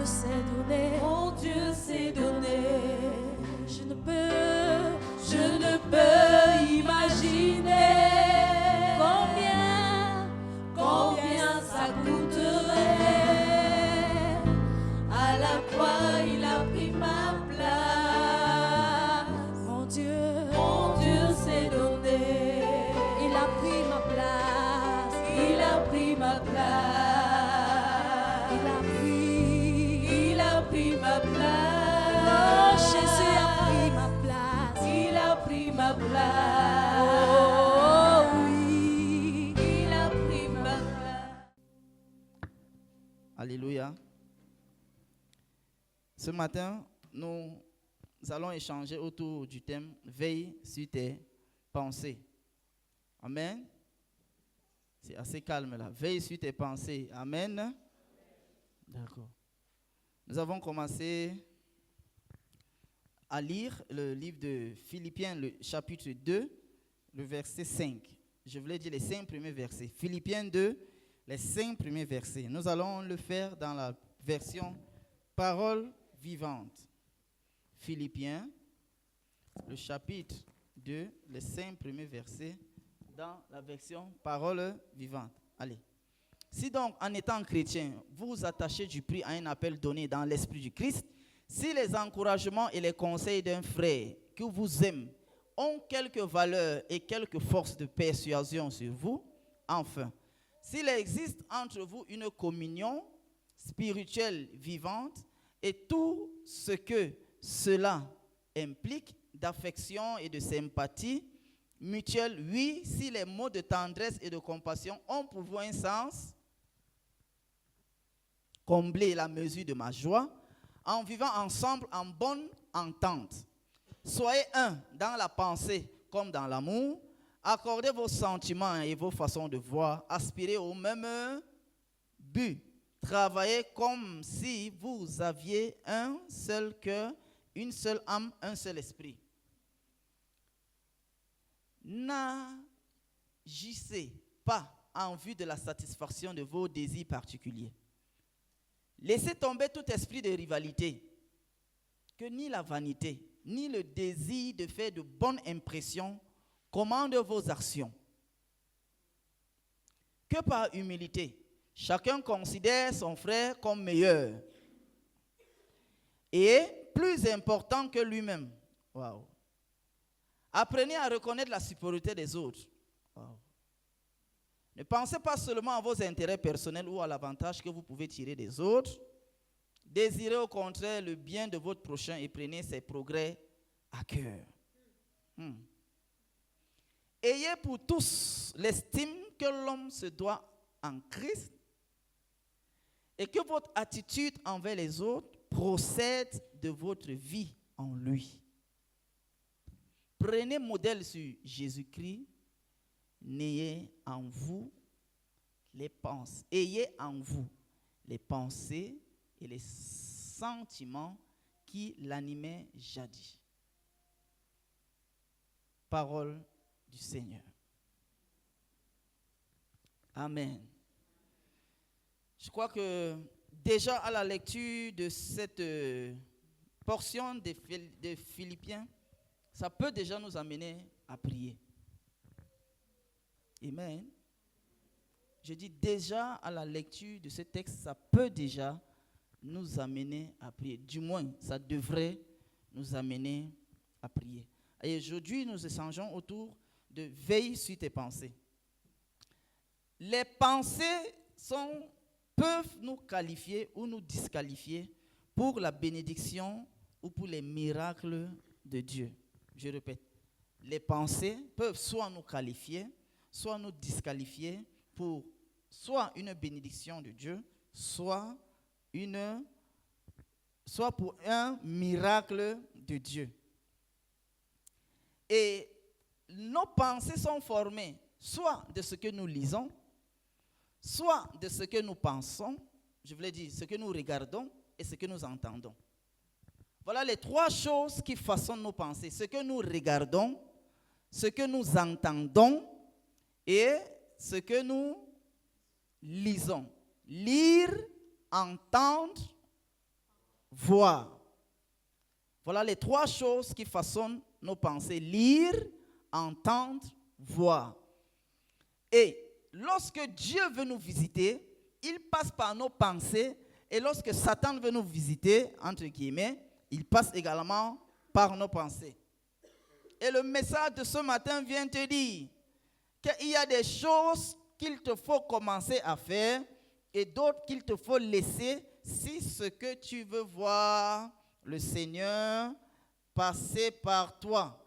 s'est donné, mon Dieu s'est donné. je ne peux imaginer combien ça coûterait. À la croix, il a pris ma place. mon Dieu s'est donné. il a pris ma place, Il a pris ma place. Il a pris ma place. Oh, Jésus a pris ma place. Il a pris ma place. Oh oui, Il a pris ma place. Alléluia. Ce matin, nous allons échanger autour du thème « Veille sur tes pensées ». Amen. C'est assez calme là. Veille sur tes pensées. Amen. D'accord. Nous avons commencé à lire le livre de Philippiens, le chapitre 2, le verset 5. Je voulais dire les 5 premiers versets. Philippiens 2, les 5 premiers versets. Nous allons le faire dans la version Parole vivante. Philippiens, le chapitre 2, les 5 premiers versets dans la version Parole vivante. Allez. Si donc, en étant chrétien, vous vous attachez du prix à un appel donné dans l'esprit du Christ, si les encouragements et les conseils d'un frère que vous aime ont quelques valeurs et quelques forces de persuasion sur vous, enfin, s'il existe entre vous une communion spirituelle vivante et tout ce que cela implique d'affection et de sympathie mutuelle, oui, si les mots de tendresse et de compassion ont pour vous un sens, combler la mesure de ma joie en vivant ensemble en bonne entente. Soyez un dans la pensée comme dans l'amour. Accordez vos sentiments et vos façons de voir. Aspirez au même but. Travaillez comme si vous aviez un seul cœur, une seule âme, un seul esprit. N'agissez pas en vue de la satisfaction de vos désirs particuliers. Laissez tomber tout esprit de rivalité, que ni la vanité, ni le désir de faire de bonnes impressions commandent vos actions. Que par humilité, chacun considère son frère comme meilleur et plus important que lui-même. Wow. Apprenez à reconnaître la supériorité des autres. Wow. Ne pensez pas seulement à vos intérêts personnels ou à l'avantage que vous pouvez tirer des autres. Désirez au contraire le bien de votre prochain et prenez ses progrès à cœur. Ayez pour tous l'estime que l'homme se doit en Christ et que votre attitude envers les autres procède de votre vie en lui. Prenez modèle sur Jésus-Christ. Ayez en vous les pensées et les sentiments qui l'animaient jadis. Parole du Seigneur. Amen. Je crois que déjà à la lecture de cette portion de Philippiens, ça peut déjà nous amener à prier. Amen. Je dis déjà à la lecture de ce texte, ça peut déjà nous amener à prier. Du moins, ça devrait nous amener à prier. Et aujourd'hui, nous échangeons autour de veille sur tes pensées. Les pensées peuvent nous qualifier ou nous disqualifier pour la bénédiction ou pour les miracles de Dieu. Je répète, les pensées peuvent soit nous qualifier, soit nous disqualifier pour soit une bénédiction de Dieu, soit pour un miracle de Dieu. Et nos pensées sont formées soit de ce que nous lisons, soit de ce que nous pensons, je voulais dire ce que nous regardons et ce que nous entendons. Voilà les trois choses qui façonnent nos pensées. Ce que nous regardons, ce que nous entendons et ce que nous lisons. Lire, entendre voir. Voilà les 3 choses qui façonnent nos pensées. Lire, entendre, voir. Et lorsque Dieu veut nous visiter, il passe par nos pensées. Et lorsque Satan veut nous visiter, entre guillemets, il passe également par nos pensées. Et le message de ce matin vient te dire qu'il y a des choses qu'il te faut commencer à faire et d'autres qu'il te faut laisser si ce que tu veux voir le Seigneur passer par toi.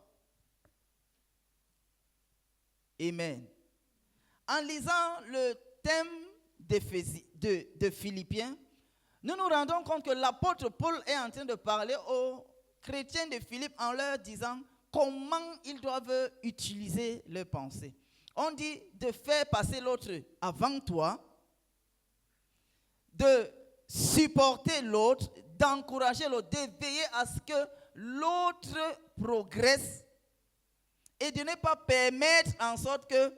Amen. En lisant le thème de Philippiens, nous nous rendons compte que l'apôtre Paul est en train de parler aux chrétiens de Philippe en leur disant comment ils doivent utiliser leurs pensées. On dit de faire passer l'autre avant toi, de supporter l'autre, d'encourager l'autre, de veiller à ce que l'autre progresse et de ne pas permettre en sorte que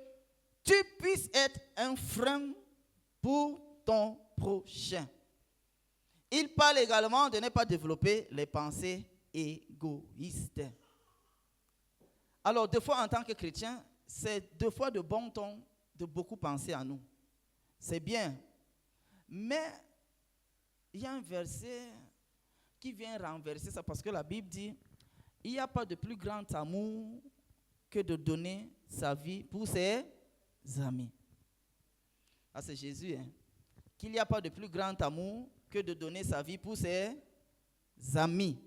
tu puisses être un frein pour ton prochain. Il parle également de ne pas développer les pensées égoïstes. Alors, 2 fois en tant que chrétien, c'est 2 fois de bon ton de beaucoup penser à nous. C'est bien. Mais il y a un verset qui vient renverser ça parce que la Bible dit il n'y a pas de plus grand amour que de donner sa vie pour ses amis. Ah, c'est Jésus, hein? Qu'il n'y a pas de plus grand amour que de donner sa vie pour ses amis.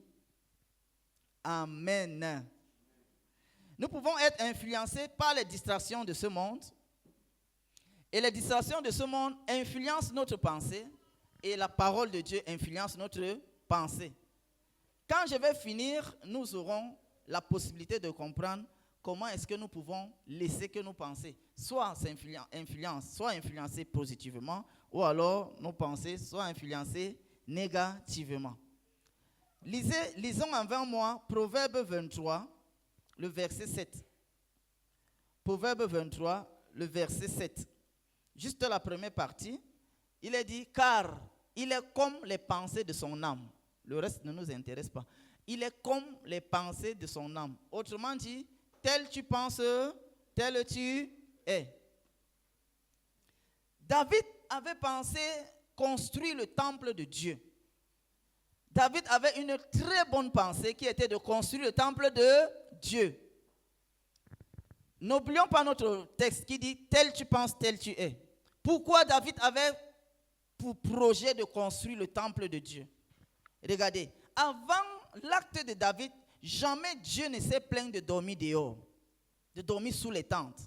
Amen. Nous pouvons être influencés par les distractions de ce monde. Et les distractions de ce monde influencent notre pensée. Et la parole de Dieu influence notre pensée. Quand je vais finir, nous aurons la possibilité de comprendre comment est-ce que nous pouvons laisser que nos pensées soit influencées positivement, ou alors nos pensées soient influencées négativement. Lisons avant moi Proverbe 23, le verset 7. Proverbe 23, le verset 7. Juste la première partie, il est dit, car il est comme les pensées de son âme. Le reste ne nous intéresse pas. Il est comme les pensées de son âme. Autrement dit, tel tu penses, tel tu es. David avait pensé construire le temple de Dieu. David avait une très bonne pensée qui était de construire le temple de Dieu. N'oublions pas notre texte qui dit tel tu penses, tel tu es. Pourquoi David avait pour projet de construire le temple de Dieu? Regardez, avant l'acte de David, jamais Dieu ne s'est plaint de dormir dehors, de dormir sous les tentes.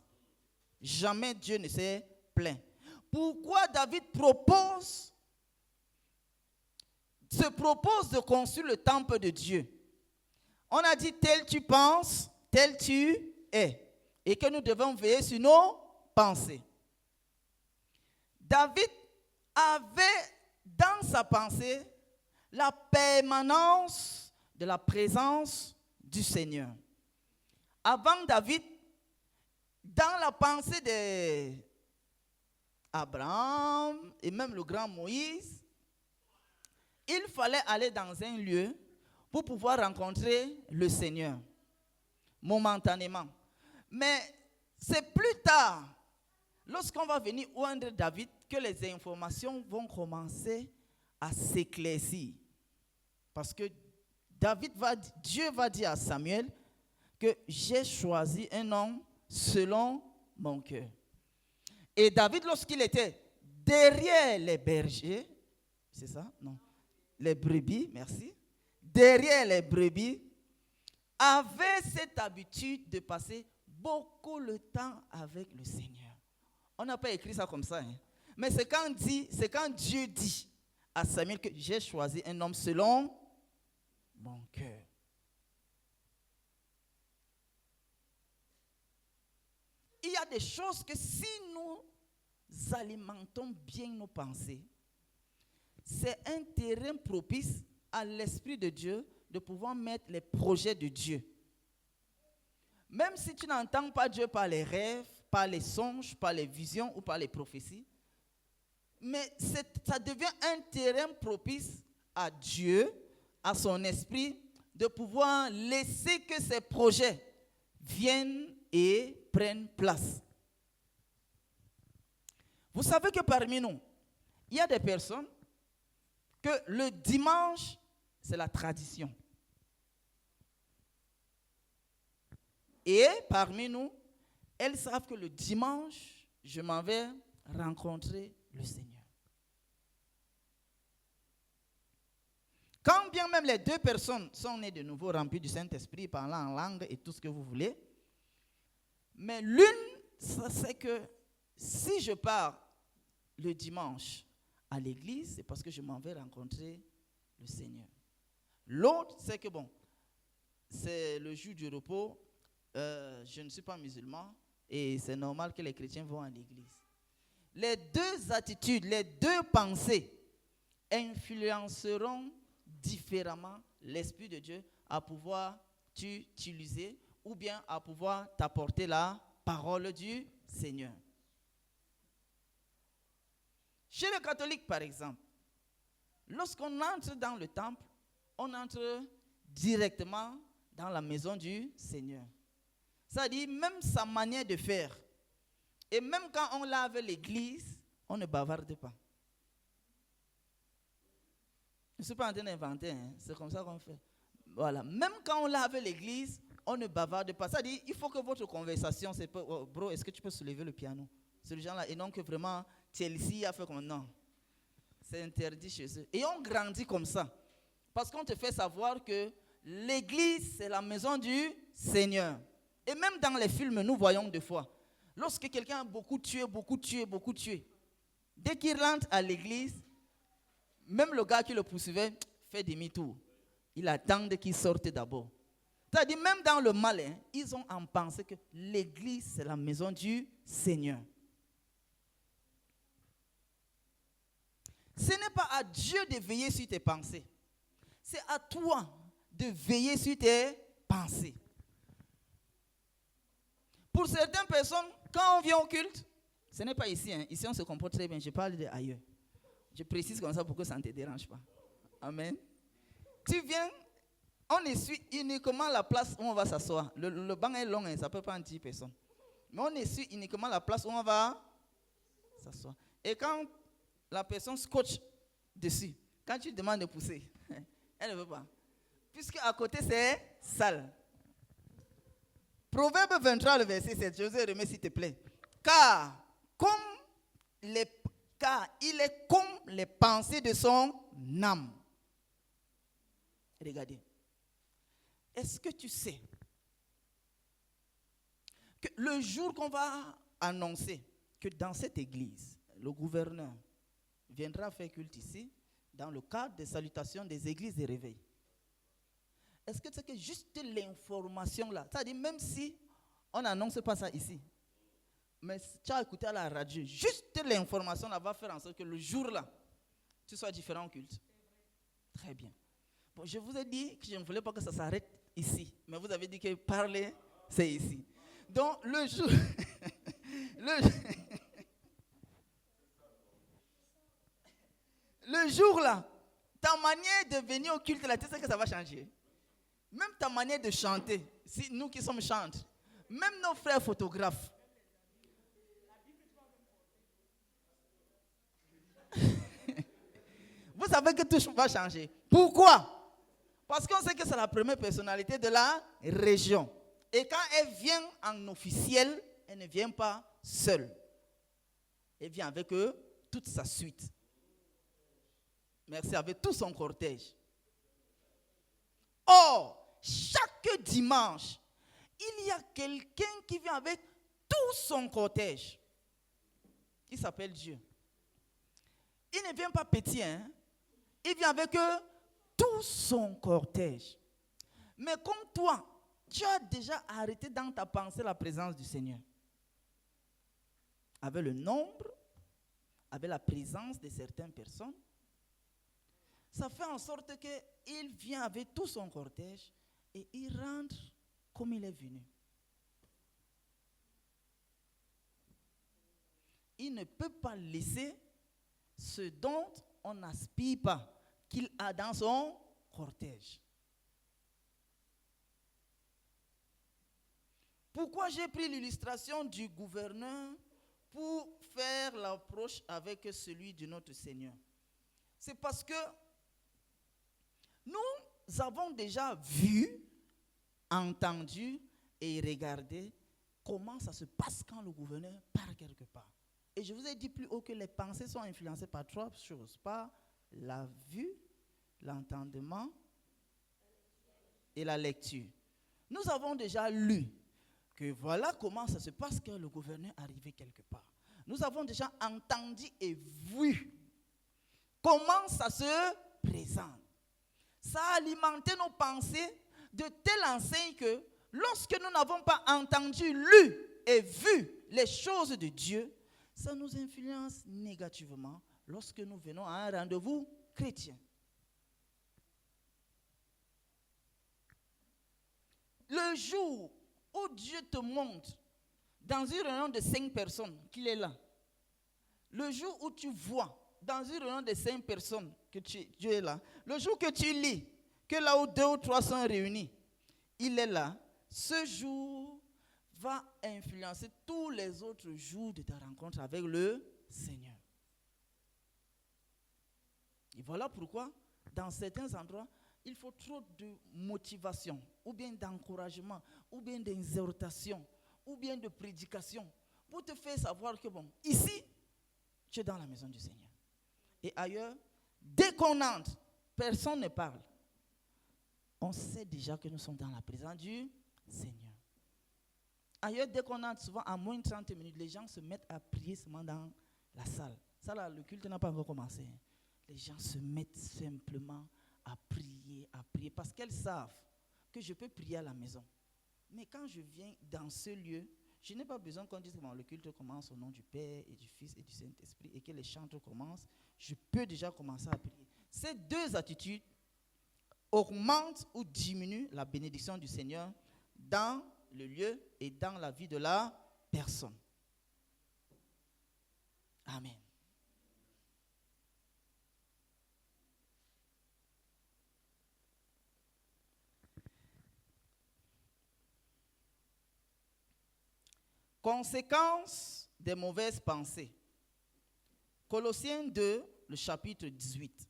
Jamais Dieu ne s'est plaint. Pourquoi David se propose de construire le temple de Dieu? On a dit tel tu penses, tel tu es. Et que nous devons veiller sur nos pensées. David avait dans sa pensée la permanence de la présence du Seigneur. Avant David, dans la pensée d'Abraham et même le grand Moïse, il fallait aller dans un lieu pour pouvoir rencontrer le Seigneur, momentanément. Mais c'est plus tard, lorsqu'on va venir oindre David, que les informations vont commencer à s'éclaircir. Parce que Dieu va dire à Samuel que j'ai choisi un homme selon mon cœur. Et David, lorsqu'il était derrière les bergers, c'est ça? Non. Les brebis, merci. Derrière les brebis, avait cette habitude de passer beaucoup de temps avec le Seigneur. On n'a pas écrit ça comme ça, hein? Mais c'est quand Dieu dit à Samuel que j'ai choisi un homme selon mon cœur. Il y a des choses que si nous alimentons bien nos pensées, c'est un terrain propice à l'Esprit de Dieu de pouvoir mettre les projets de Dieu. Même si tu n'entends pas Dieu par les rêves, par les songes, par les visions ou par les prophéties, mais ça devient un terrain propice à Dieu à son esprit de pouvoir laisser que ses projets viennent et prennent place. Vous savez que parmi nous, il y a des personnes que le dimanche, c'est la tradition. Et parmi nous, elles savent que le dimanche, je m'en vais rencontrer le Seigneur. Quand bien même les deux personnes sont nées de nouveau remplies du Saint-Esprit, parlant en langue et tout ce que vous voulez, mais l'une, c'est que si je pars le dimanche à l'église, c'est parce que je m'en vais rencontrer le Seigneur. L'autre, c'est que bon, c'est le jour du repos, je ne suis pas musulman et c'est normal que les chrétiens vont à l'église. Les deux attitudes, les deux pensées influenceront différemment l'Esprit de Dieu à pouvoir t'utiliser ou bien à pouvoir t'apporter la parole du Seigneur. Chez les catholiques, par exemple, lorsqu'on entre dans le temple, on entre directement dans la maison du Seigneur. Ça dit, même sa manière de faire, et même quand on lave l'église, on ne bavarde pas. Je ne suis pas en train d'inventer, hein. C'est comme ça qu'on fait. Voilà. Même quand on lave l'église, on ne bavarde pas. Ça dit, il faut que votre conversation, c'est pas, oh, bro, est-ce que tu peux soulever le piano? C'est le genre-là. Et non que vraiment, Chelsea a fait comme non. C'est interdit chez eux. Et on grandit comme ça. Parce qu'on te fait savoir que l'église, c'est la maison du Seigneur. Et même dans les films, nous voyons des fois, lorsque quelqu'un a beaucoup tué, dès qu'il rentre à l'église, même le gars qui le poursuivait fait demi-tour. Il attend qu'il sorte d'abord. C'est-à-dire, même dans le mal, hein, ils ont en pensée que l'église, c'est la maison du Seigneur. Ce n'est pas à Dieu de veiller sur tes pensées. C'est à toi de veiller sur tes pensées. Pour certaines personnes, quand on vient au culte, ce n'est pas ici. Hein. Ici, on se comporte très bien. Je parle d'ailleurs. Je précise comme ça pour que ça ne te dérange pas. Amen. Tu viens, on essuie uniquement la place où on va s'asseoir. Le banc est long, hein, ça peut prendre 10 personnes. Mais on essuie uniquement la place où on va s'asseoir. Et quand la personne scotche dessus, quand tu demandes de pousser, elle ne veut pas. Puisque à côté, c'est sale. Proverbe 23, le verset 7. Josué, remets s'il te plaît. Car il est comme les pensées de son âme. Regardez. Est-ce que tu sais que le jour qu'on va annoncer que dans cette église, le gouverneur viendra faire culte ici, dans le cadre des salutations des églises de réveil, est-ce que tu sais que juste l'information là, c'est-à-dire même si on n'annonce pas ça ici, mais tu as écouté à la radio, juste l'information là va faire en sorte que le jour là, tu sois différent au culte. Très bien. Bon, je vous ai dit que je ne voulais pas que ça s'arrête ici, mais vous avez dit que parler, c'est ici. Donc le jour, le jour là, ta manière de venir au culte là, tu sais que ça va changer. Même ta manière de chanter, si nous qui sommes chantes, même nos frères photographes. Vous savez que tout va changer. Pourquoi? Parce qu'on sait que c'est la première personnalité de la région. Et quand elle vient en officiel, elle ne vient pas seule. Elle vient avec toute sa suite. Merci, avec tout son cortège. Or, chaque dimanche, il y a quelqu'un qui vient avec tout son cortège. Il s'appelle Dieu. Il ne vient pas petit, hein? Il vient avec tout son cortège. Mais comme toi, tu as déjà arrêté dans ta pensée la présence du Seigneur. Avec le nombre, avec la présence de certaines personnes, ça fait en sorte qu'il vient avec tout son cortège et il rentre comme il est venu. Il ne peut pas laisser ce dont on n'aspire pas qu'il a dans son cortège. Pourquoi j'ai pris l'illustration du gouverneur pour faire l'approche avec celui de notre Seigneur? C'est parce que nous avons déjà vu, entendu et regardé comment ça se passe quand le gouverneur part quelque part. Et je vous ai dit plus haut que les pensées sont influencées par trois choses. Par la vue, l'entendement et la lecture. Nous avons déjà lu que voilà comment ça se passe quand le gouverneur arrivait quelque part. Nous avons déjà entendu et vu comment ça se présente. Ça a alimenté nos pensées de telle enseigne que lorsque nous n'avons pas entendu, lu et vu les choses de Dieu, ça nous influence négativement lorsque nous venons à un rendez-vous chrétien. Le jour où Dieu te montre dans une réunion de 5 personnes qu'il est là, le jour où tu vois dans une réunion de 5 personnes que Dieu est là, le jour que tu lis que là où 2 ou 3 sont réunis, il est là, ce jour va influencer tous les autres jours de ta rencontre avec le Seigneur. Et voilà pourquoi, dans certains endroits, il faut trop de motivation, ou bien d'encouragement, ou bien d'exhortation, ou bien de prédication, pour te faire savoir que bon, ici, tu es dans la maison du Seigneur. Et ailleurs, dès qu'on entre, personne ne parle. On sait déjà que nous sommes dans la présence du Seigneur. Ailleurs, dès qu'on entre, souvent, à moins de 30 minutes, les gens se mettent à prier seulement dans la salle. Ça là, le culte n'a pas encore commencé. Les gens se mettent simplement à prier, parce qu'elles savent que je peux prier à la maison. Mais quand je viens dans ce lieu, je n'ai pas besoin qu'on dise que le culte commence au nom du Père et du Fils et du Saint-Esprit et que les chants commencent. Je peux déjà commencer à prier. Ces deux attitudes augmentent ou diminuent la bénédiction du Seigneur dans le lieu et dans la vie de la personne. Amen. Conséquences des mauvaises pensées. Colossiens 2, le chapitre 18.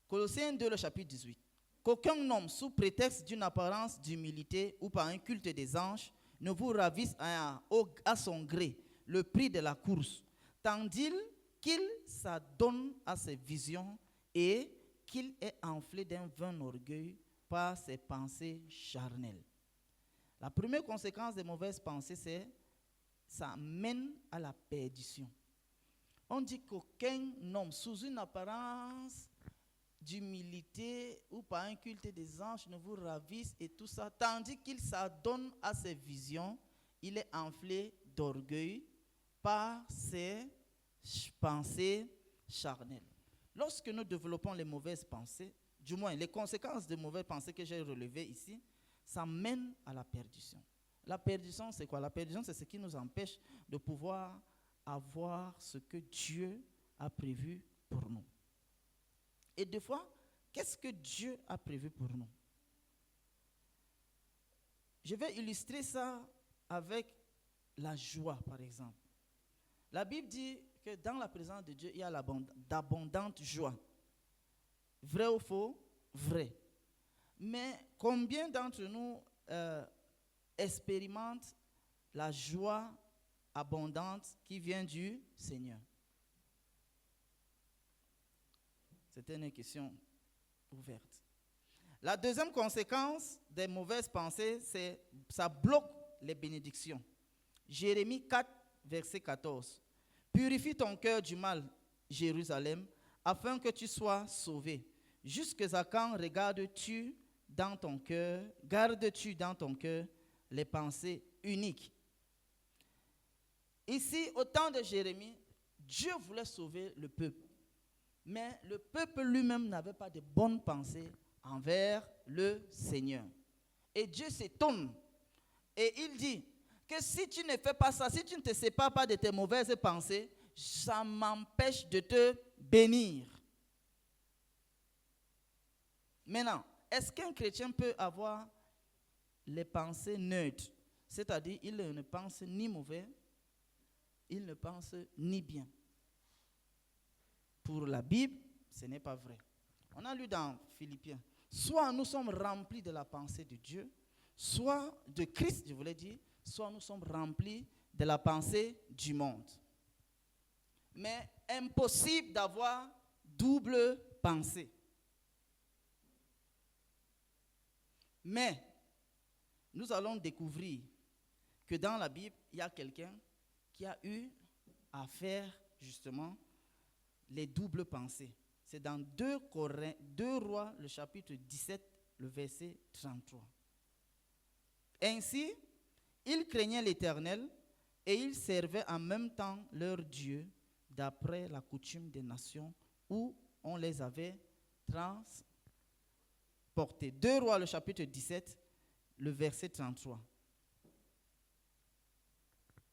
Colossiens 2, le chapitre 18. Qu'aucun homme, sous prétexte d'une apparence d'humilité ou par un culte des anges, ne vous ravisse à son gré le prix de la course, tandis qu'il s'adonne à ses visions et qu'il est enflé d'un vain orgueil par ses pensées charnelles. La première conséquence des mauvaises pensées, c'est ça mène à la perdition. On dit qu'aucun homme, sous une apparence d'humilité ou par un culte des anges, ne vous ravisse et tout ça, tandis qu'il s'adonne à ses visions, il est enflé d'orgueil par ses pensées charnelles. Lorsque nous développons les mauvaises pensées, du moins les conséquences des mauvaises pensées que j'ai relevées ici, ça mène à la perdition. La perdition, c'est quoi? La perdition, c'est ce qui nous empêche de pouvoir avoir ce que Dieu a prévu pour nous. Et des fois, qu'est-ce que Dieu a prévu pour nous? Je vais illustrer ça avec la joie, par exemple. La Bible dit que dans la présence de Dieu, il y a d'abondantes joies. Vrai ou faux? Vrai. Mais combien d'entre nous expérimentent la joie abondante qui vient du Seigneur? C'était une question ouverte. La deuxième conséquence des mauvaises pensées, c'est ça bloque les bénédictions. Jérémie 4, verset 14. Purifie ton cœur du mal, Jérusalem, afin que tu sois sauvé. Jusqu'à quand gardes-tu dans ton cœur les pensées uniques? Ici, au temps de Jérémie, Dieu voulait sauver le peuple. Mais le peuple lui-même n'avait pas de bonnes pensées envers le Seigneur. Et Dieu s'étonne. Et il dit que si tu ne fais pas ça, si tu ne te sépares pas de tes mauvaises pensées, ça m'empêche de te bénir. Maintenant, est-ce qu'un chrétien peut avoir les pensées neutres? C'est-à-dire, il ne pense ni mauvais, il ne pense ni bien. Pour la Bible, ce n'est pas vrai. On a lu dans Philippiens, soit nous sommes remplis de la pensée de Dieu, soit de Christ, je voulais dire, soit nous sommes remplis de la pensée du monde. Mais impossible d'avoir double pensée. Mais nous allons découvrir que dans la Bible, il y a quelqu'un qui a eu à faire justement les doubles pensées. C'est dans 2 Rois, le chapitre 17, le verset 33. Ainsi, ils craignaient l'Éternel et ils servaient en même temps leur Dieu d'après la coutume des nations où on les avait transportés. 2 Rois, le chapitre 17, le verset 33.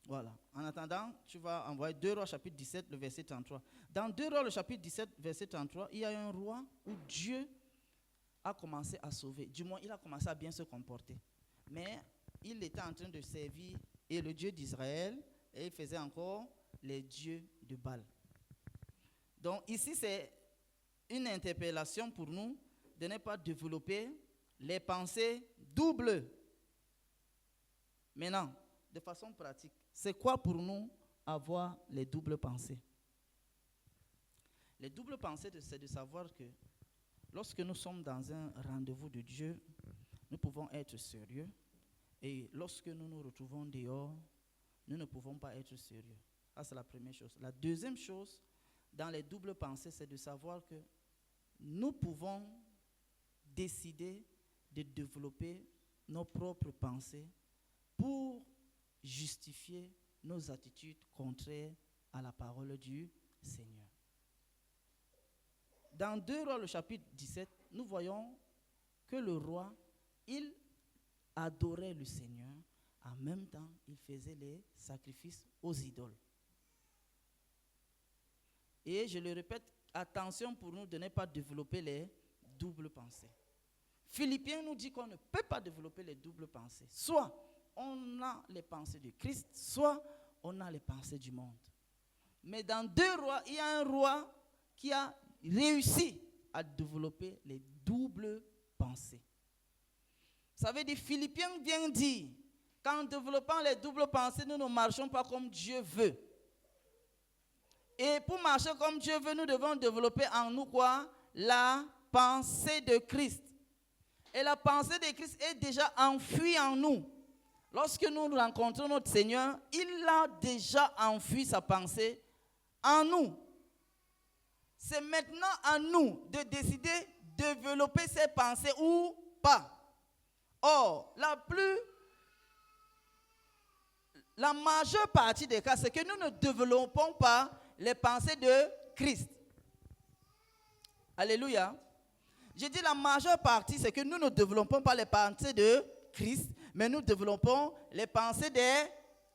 Voilà. En attendant, tu vas envoyer 2 Rois chapitre 17, le verset 33. Dans 2 Rois, le chapitre 17, verset 33, il y a un roi où Dieu a commencé à sauver. Du moins, il a commencé à bien se comporter. Mais il était en train de servir et le Dieu d'Israël et il faisait encore les dieux de Baal. Donc ici, c'est une interpellation pour nous de ne pas développer les pensées doubles. Maintenant, de façon pratique, c'est quoi pour nous avoir les doubles pensées? Les doubles pensées, c'est de savoir que lorsque nous sommes dans un rendez-vous de Dieu, nous pouvons être sérieux. Et lorsque nous nous retrouvons dehors, nous ne pouvons pas être sérieux. Ça, c'est la première chose. La deuxième chose, dans les doubles pensées, c'est de savoir que nous pouvons décider de développer nos propres pensées pour justifier nos attitudes contraires à la parole du Seigneur. Dans 2 Rois, le chapitre 17, nous voyons que le roi, il adorait le Seigneur, en même temps, il faisait les sacrifices aux idoles. Et je le répète, attention pour nous de ne pas développer les doubles pensées. Philippiens nous dit qu'on ne peut pas développer les doubles pensées. Soit on a les pensées de Christ, soit on a les pensées du monde. Mais dans 2 Rois, il y a un roi qui a réussi à développer les doubles pensées. Ça veut dire, Philippiens vient dire qu'en développant les doubles pensées, nous ne marchons pas comme Dieu veut. Et pour marcher comme Dieu veut, nous devons développer en nous quoi? La pensée de Christ. Et la pensée de Christ est déjà enfouie en nous. Lorsque nous rencontrons notre Seigneur, il a déjà enfoui sa pensée en nous. C'est maintenant à nous de décider de développer ces pensées ou pas. Or, la majeure partie des cas, c'est que nous ne développons pas les pensées de Christ. Alléluia. Je dis la majeure partie, c'est que nous ne développons pas les pensées de Christ, mais nous développons les pensées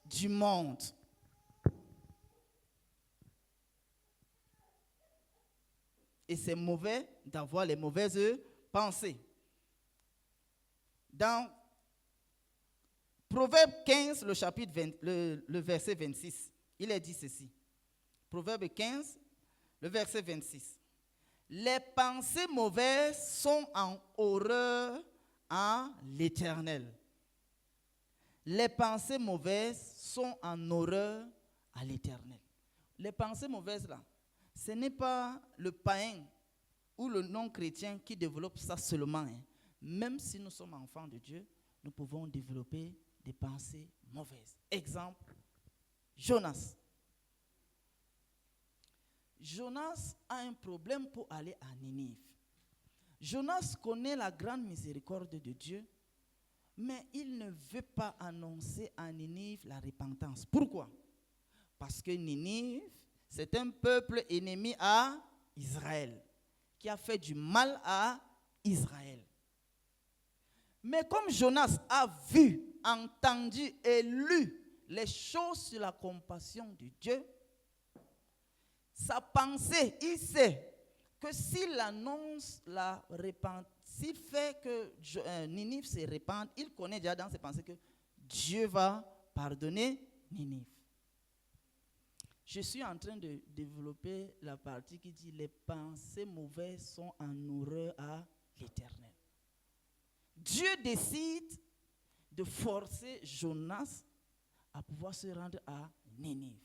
du monde. Et c'est mauvais d'avoir les mauvaises pensées. Dans Proverbe 15, le chapitre 20, le verset 26, il est dit ceci. Proverbe 15, le verset 26. Les pensées mauvaises sont en horreur à l'Éternel. Les pensées mauvaises sont en horreur à l'Éternel. Les pensées mauvaises là, ce n'est pas le païen ou le non-chrétien qui développe ça seulement. Hein. Même si nous sommes enfants de Dieu, nous pouvons développer des pensées mauvaises. Exemple, Jonas. Jonas a un problème pour aller à Ninive. Jonas connaît la grande miséricorde de Dieu, mais il ne veut pas annoncer à Ninive la repentance. Pourquoi? Parce que Ninive, c'est un peuple ennemi à Israël, qui a fait du mal à Israël. Mais comme Jonas a vu, entendu et lu les choses sur la compassion de Dieu, sa pensée, il sait que s'il annonce la repentance, s'il fait que Ninive se répande, il connaît déjà dans ses pensées que Dieu va pardonner Ninive. Je suis en train de développer la partie qui dit les pensées mauvaises sont en horreur à l'Éternel. Dieu décide de forcer Jonas à pouvoir se rendre à Ninive.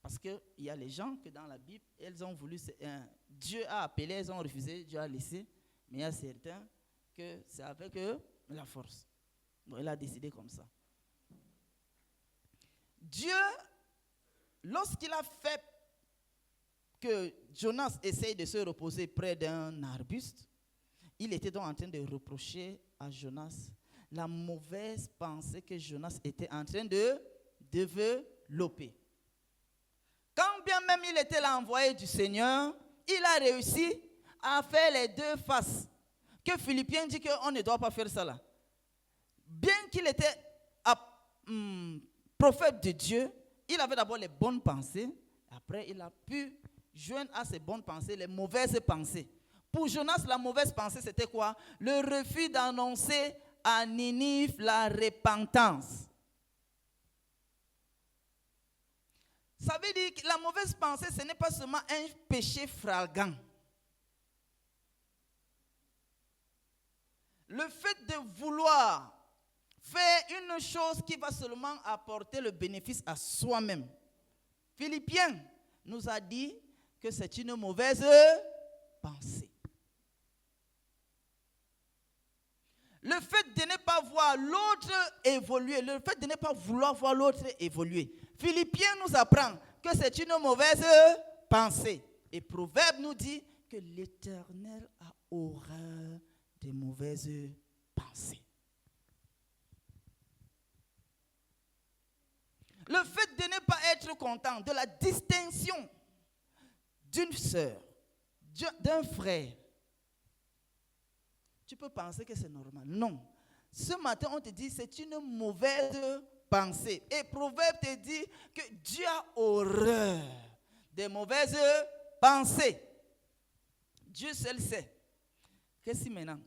Parce qu'il y a les gens que dans la Bible, elles ont voulu, Dieu a appelé, elles ont refusé, Dieu a laissé. Mais il y a certains que c'est avec la force. Donc il a décidé comme ça. Dieu, lorsqu'il a fait que Jonas essaye de se reposer près d'un arbuste, il était donc en train de reprocher à Jonas la mauvaise pensée que Jonas était en train de développer. Quand bien même il était l'envoyé du Seigneur, il a réussi à faire les deux faces. Que Philippiens dit qu'on ne doit pas faire ça là. Bien qu'il était prophète de Dieu, il avait d'abord les bonnes pensées. Après, il a pu joindre à ces bonnes pensées les mauvaises pensées. Pour Jonas, la mauvaise pensée, c'était quoi? Le refus d'annoncer à Ninive la repentance. Ça veut dire que la mauvaise pensée, ce n'est pas seulement un péché flagrant. Le fait de vouloir faire une chose qui va seulement apporter le bénéfice à soi-même. Philippiens nous a dit que c'est une mauvaise pensée. Le fait de ne pas voir l'autre évoluer, le fait de ne pas vouloir voir l'autre évoluer. Philippiens nous apprend que c'est une mauvaise pensée. Et Proverbe nous dit que l'Éternel a horreur des mauvaises pensées. Le fait de ne pas être content de la distinction d'une sœur, d'un frère, tu peux penser que c'est normal. Non. Ce matin, on te dit que c'est une mauvaise pensée. Et Proverbe te dit que Dieu a horreur des mauvaises pensées. Dieu seul sait que si maintenant,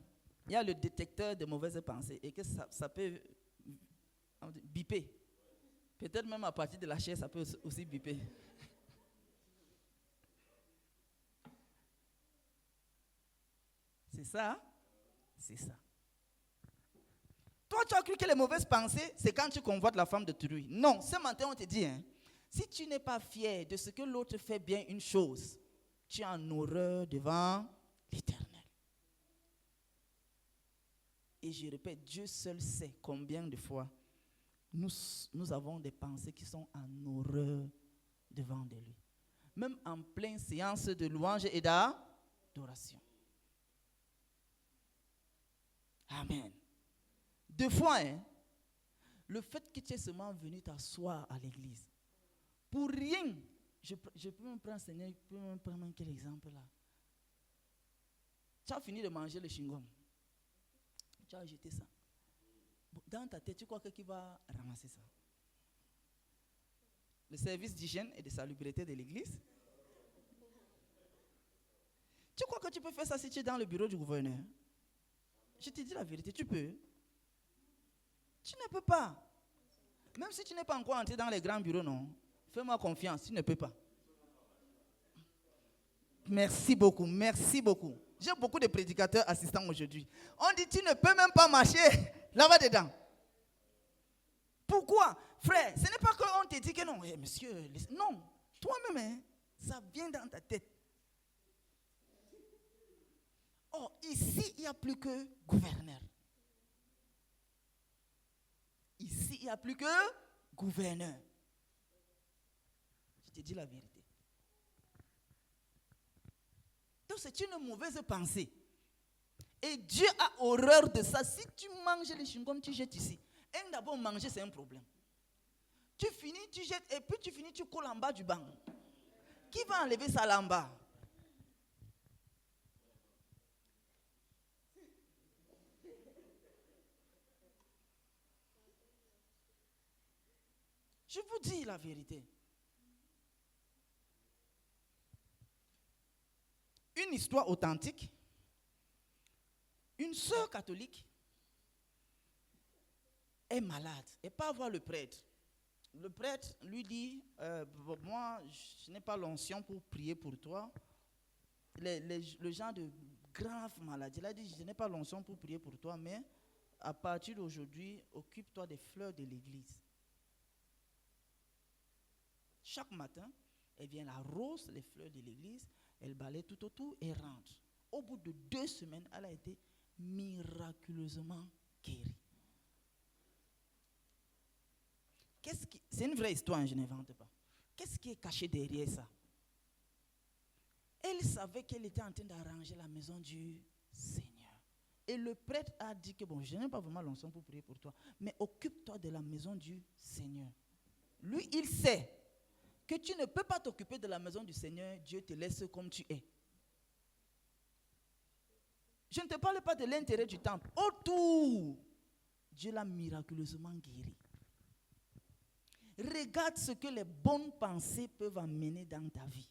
il y a le détecteur de mauvaises pensées et que ça peut biper. Peut-être même à partir de la chair, ça peut aussi biper. C'est ça? C'est ça. Toi, tu as cru que les mauvaises pensées, c'est quand tu convoites la femme de d'autrui. Non, ce matin, on te dit, si tu n'es pas fier de ce que l'autre fait bien une chose, tu es en horreur devant l'Éternel. Et je répète, Dieu seul sait combien de fois nous avons des pensées qui sont en horreur devant de lui. Même en pleine séance de louange et d'adoration. Amen. Deux fois, le fait que tu es seulement venu t'asseoir à l'église, pour rien, je peux me prendre, Seigneur, je peux me prendre quel exemple là? Tu as fini de manger le chewing-gum. Tu as jeté ça. Dans ta tête, tu crois que qui va ramasser ça? Le service d'hygiène et de salubrité de l'église? Tu crois que tu peux faire ça si tu es dans le bureau du gouverneur? Je te dis la vérité, tu peux. Tu ne peux pas. Même si tu n'es pas encore entré dans les grands bureaux, non. Fais-moi confiance, tu ne peux pas. Merci beaucoup, merci beaucoup. J'ai beaucoup de prédicateurs assistants aujourd'hui. On dit, tu ne peux même pas marcher là-bas dedans. Pourquoi? Frère, ce n'est pas qu'on te dit que non. Monsieur, non. Toi-même, ça vient dans ta tête. Oh, ici, il n'y a plus que gouverneur. Ici, il n'y a plus que gouverneur. Je te dis la vérité. Donc, c'est une mauvaise pensée. Et Dieu a horreur de ça. Si tu manges les chewing-gums, tu jettes ici. Et d'abord, manger, c'est un problème. Tu finis, tu jettes, et puis tu finis, tu colles en bas du banc. Qui va enlever ça là en bas? Je vous dis la vérité. une histoire authentique. Une sœur catholique est malade et part voir le prêtre. Le prêtre lui dit, moi, je n'ai pas l'onction pour prier pour toi. Le genre de grave maladie. Il a dit, je n'ai pas l'onction pour prier pour toi, mais à partir d'aujourd'hui, occupe-toi des fleurs de l'église. Chaque matin, elle vient, elle arrose les fleurs de l'église, elle balaye tout autour et rentre. Au bout de 2 semaines, elle a été miraculeusement guérie. C'est une vraie histoire, je n'invente pas. Qu'est-ce qui est caché derrière ça? Elle savait qu'elle était en train d'arranger la maison du Seigneur. Et le prêtre a dit que, bon, je n'ai pas vraiment l'onction pour prier pour toi, mais occupe-toi de la maison du Seigneur. Lui, il sait que tu ne peux pas t'occuper de la maison du Seigneur, Dieu te laisse comme tu es. Je ne te parle pas de l'intérêt du temple. Autour, Dieu l'a miraculeusement guéri. Regarde ce que les bonnes pensées peuvent amener dans ta vie.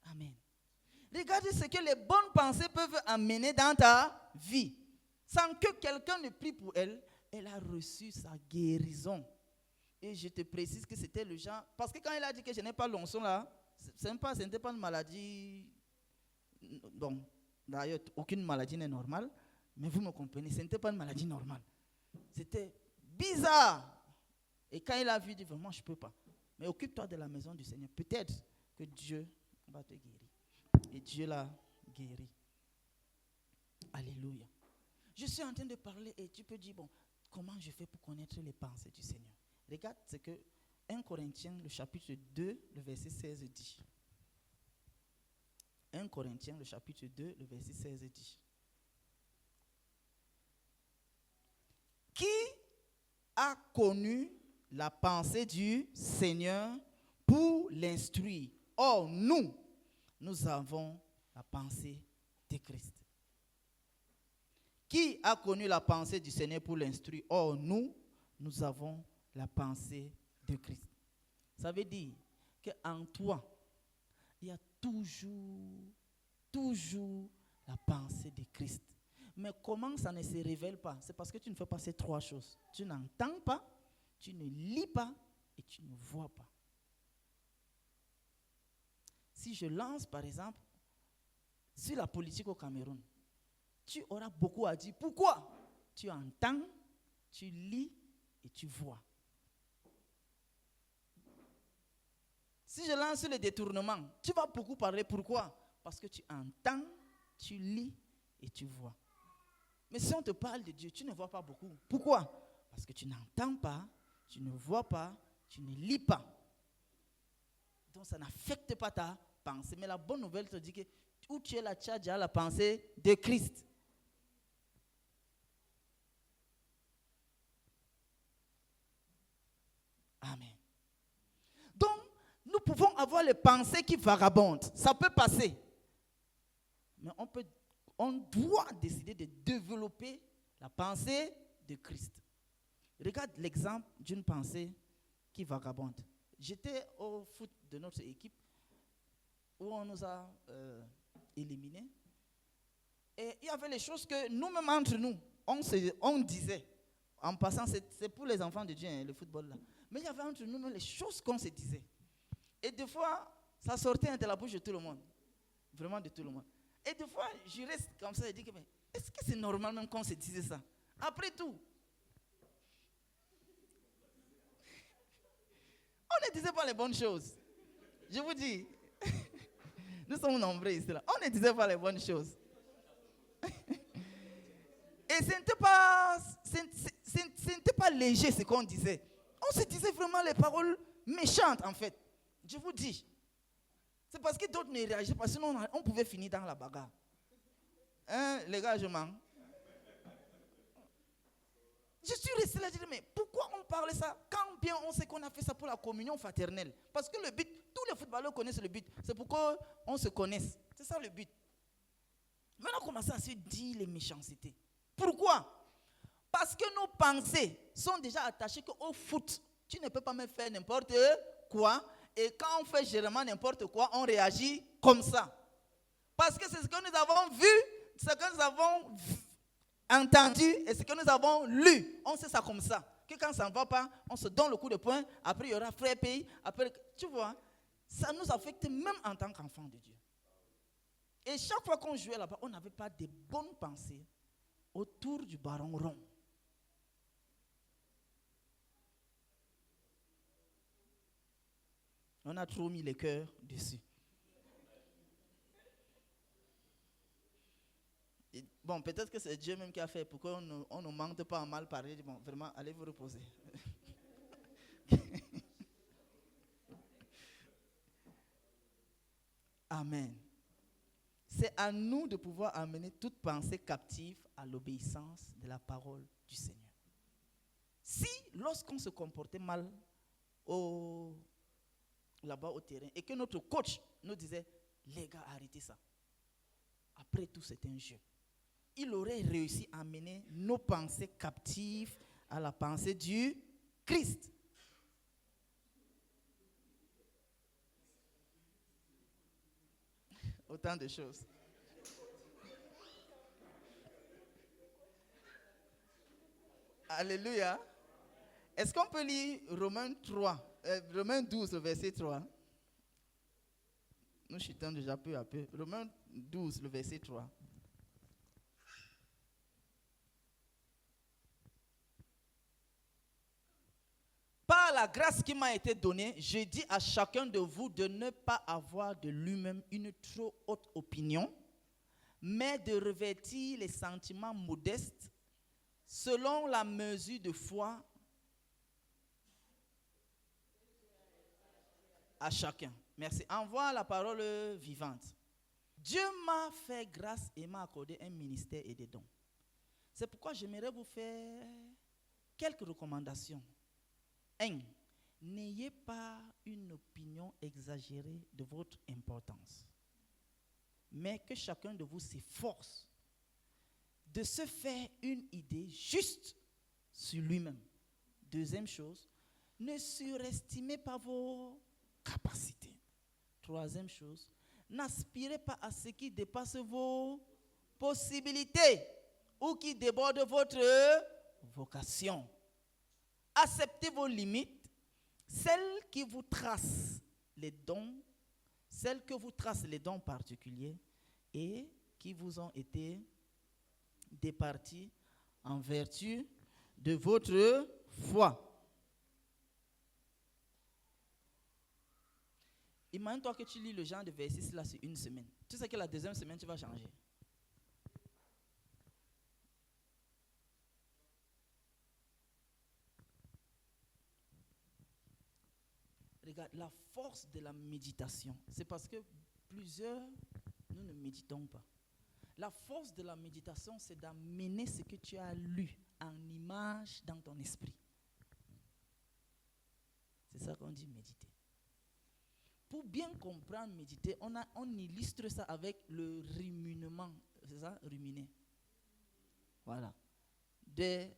Amen. Regarde ce que les bonnes pensées peuvent amener dans ta vie. Sans que quelqu'un ne prie pour elle, elle a reçu sa guérison. Et je te précise que c'était le genre... Parce que quand elle a dit que je n'ai pas l'onction là, ce n'était pas une maladie... Donc, d'ailleurs, aucune maladie n'est normale. Mais vous me comprenez, ce n'était pas une maladie normale. C'était bizarre. Et quand il a vu, il dit vraiment, je ne peux pas. Mais occupe-toi de la maison du Seigneur. Peut-être que Dieu va te guérir. Et Dieu l'a guéri. Alléluia. Je suis en train de parler et tu peux dire, bon, comment je fais pour connaître les pensées du Seigneur? Regarde ce que 1 Corinthiens, le chapitre 2, le verset 16 dit. 1 Corinthiens, le chapitre 2, le verset 16 dit. Qui a connu la pensée du Seigneur pour l'instruire? Or, nous avons la pensée de Christ. Qui a connu la pensée du Seigneur pour l'instruire? Or, nous avons la pensée de Christ. Ça veut dire qu'en toi, il y a toujours la pensée de Christ. Mais comment ça ne se révèle pas? C'est parce que tu ne fais pas ces 3 choses. Tu n'entends pas, tu ne lis pas et tu ne vois pas. Si je lance, par exemple, sur la politique au Cameroun, tu auras beaucoup à dire. Pourquoi? Tu entends, tu lis et tu vois. Si je lance sur le détournement, tu vas beaucoup parler. Pourquoi? Parce que tu entends, tu lis et tu vois. Mais si on te parle de Dieu, tu ne vois pas beaucoup. Pourquoi? Parce que tu n'entends pas, tu ne vois pas, tu ne lis pas. Donc ça n'affecte pas ta pensée. Mais la bonne nouvelle te dit que où tu es là, tu as déjà la pensée de Christ. Amen. Donc, nous pouvons avoir les pensées qui vagabondent. Ça peut passer. Mais on doit décider de développer la pensée de Christ. Regarde l'exemple d'une pensée qui vagabonde. J'étais au foot de notre équipe où on nous a éliminés. Et il y avait les choses que nous-mêmes entre nous, on disait. En passant, c'est pour les enfants de Dieu, hein, le football là. Mais il y avait entre nous les choses qu'on se disait. Et des fois, ça sortait de la bouche de tout le monde. Vraiment de tout le monde. Et des fois, je reste comme ça et dis que, mais est-ce que c'est normal même qu'on se disait ça? Après tout, on ne disait pas les bonnes choses. Je vous dis, nous sommes nombreux ici là. On ne disait pas les bonnes choses. Et ce n'était pas léger ce qu'on disait. On se disait vraiment les paroles méchantes en fait. Je vous dis. C'est parce que d'autres ne réagissaient pas, sinon on pouvait finir dans la bagarre. Hein, les gars, je mens. Je suis resté là, je dis, mais pourquoi on parle ça quand bien on sait qu'on a fait ça pour la communion fraternelle? Parce que le but, tous les footballeurs connaissent le but. C'est pour qu'on se connaisse. C'est ça le but. Maintenant, on commence à se dire les méchancetés. Pourquoi? Parce que nos pensées sont déjà attachées au foot. Tu ne peux pas me faire n'importe quoi. Et quand on fait généralement n'importe quoi, on réagit comme ça. Parce que c'est ce que nous avons vu, ce que nous avons entendu et ce que nous avons lu. On sait ça comme ça. Que quand ça ne va pas, on se donne le coup de poing. Après, il y aura frère pays. Après, tu vois, ça nous affecte même en tant qu'enfants de Dieu. Et chaque fois qu'on jouait là-bas, on n'avait pas de bonnes pensées autour du baron rond. On a trop mis les cœurs dessus. Et bon, peut-être que c'est Dieu même qui a fait pour qu'on ne manque pas en mal parler. Bon, vraiment, allez vous reposer. Amen. C'est à nous de pouvoir amener toute pensée captive à l'obéissance de la parole du Seigneur. Si, lorsqu'on se comportait mal là-bas au terrain et que notre coach nous disait, les gars, arrêtez ça. Après tout, c'est un jeu. Il aurait réussi à amener nos pensées captives à la pensée du Christ. Autant de choses. Alléluia. Est-ce qu'on peut lire Romains 12, verset 3? Nous chutons déjà peu à peu. Romains 12, le verset 3. Par la grâce qui m'a été donnée, je dis à chacun de vous de ne pas avoir de lui-même une trop haute opinion, mais de revêtir les sentiments modestes selon la mesure de foi à chacun. Merci. Envoie la parole vivante. Dieu m'a fait grâce et m'a accordé un ministère et des dons. C'est pourquoi j'aimerais vous faire quelques recommandations. 1. N'ayez pas une opinion exagérée de votre importance, mais que chacun de vous s'efforce de se faire une idée juste sur lui-même. Deuxième chose, ne surestimez pas vos capacités. Troisième chose, n'aspirez pas à ce qui dépasse vos possibilités ou qui déborde votre vocation. Acceptez vos limites, celles qui vous tracent les dons, celles que vous tracent les dons particuliers et qui vous ont été départis en vertu de votre foi. Imagine-toi que tu lis le genre de verset là sur une semaine. Tu sais que la deuxième semaine, tu vas changer. Regarde, la force de la méditation, c'est parce que plusieurs, nous ne méditons pas. La force de la méditation, c'est d'amener ce que tu as lu en image dans ton esprit. C'est ça qu'on dit méditer. Pour bien comprendre méditer, on illustre ça avec le ruminement. C'est ça, ruminer. Voilà. Des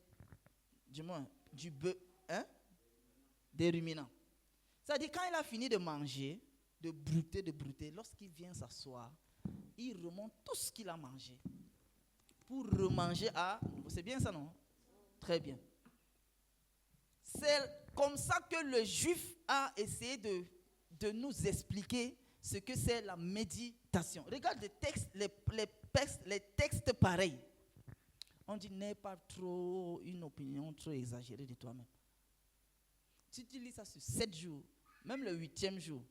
ruminants. C'est-à-dire, quand il a fini de manger, de brouter, lorsqu'il vient s'asseoir, il remonte tout ce qu'il a mangé pour remanger à nouveau. C'est bien ça, non? Très bien. C'est comme ça que le juif a essayé de nous expliquer ce que c'est la méditation. Regarde les textes pareils. On dit, n'aie pas trop une opinion trop exagérée de toi-même. Si tu lis ça sur 7 jours, même le 8e jour,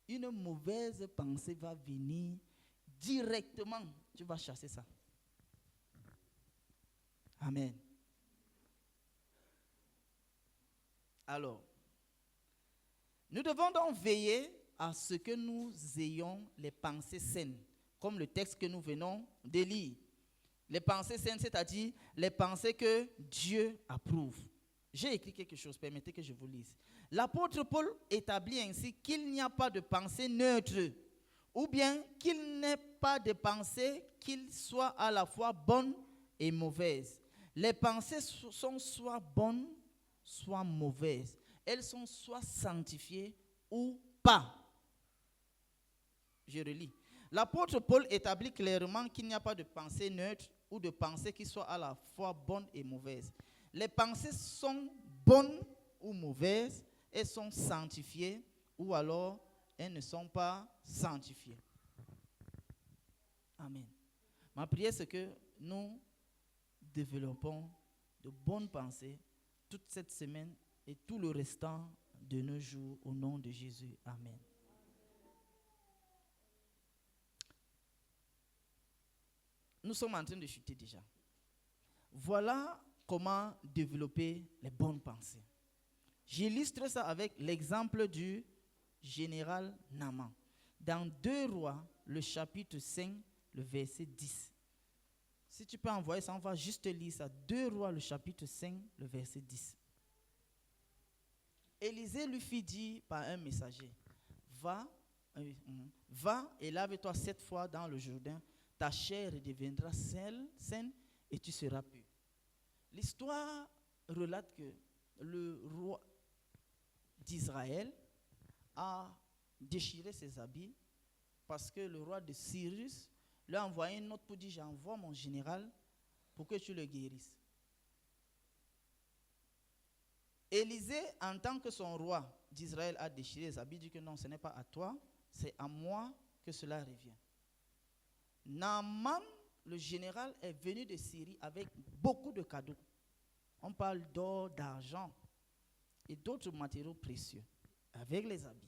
une mauvaise pensée va venir directement. Tu vas chasser ça. Amen. Alors, nous devons donc veiller à ce que nous ayons les pensées saines, comme le texte que nous venons de lire. Les pensées saines, c'est-à-dire les pensées que Dieu approuve. J'ai écrit quelque chose, permettez que je vous lise. L'apôtre Paul établit ainsi qu'il n'y a pas de pensée neutre, ou bien qu'il n'ait pas de pensée qu'il soit à la fois bonne et mauvaise. Les pensées sont soit bonnes, soit mauvaises. elles sont soit sanctifiées ou pas. Je relis. L'apôtre Paul établit clairement qu'il n'y a pas de pensée neutre ou de pensée qui soit à la fois bonne et mauvaise. Les pensées sont bonnes ou mauvaises, elles sont sanctifiées ou alors elles ne sont pas sanctifiées. Amen. Ma prière, c'est que nous développons de bonnes pensées toute cette semaine et tout le restant de nos jours au nom de Jésus. Amen. Nous sommes en train de chuter déjà. Voilà comment développer les bonnes pensées. J'illustre ça avec l'exemple du général Naaman. Dans 2 Rois, le chapitre 5, le verset 10. Si tu peux envoyer ça, on va juste lire ça. 2 Rois, le chapitre 5, le verset 10. Élisée lui fit dire par un messager, va et lave-toi 7 fois dans le Jourdain, ta chair deviendra saine et tu seras pur. L'histoire relate que le roi d'Israël a déchiré ses habits parce que le roi de Cyrus lui a envoyé une note pour dire, j'envoie mon général pour que tu le guérisses. Élisée, en tant que son roi d'Israël a déchiré ses habits, dit que non, ce n'est pas à toi, c'est à moi que cela revient. Naaman, le général, est venu de Syrie avec beaucoup de cadeaux. On parle d'or, d'argent et d'autres matériaux précieux, avec les habits.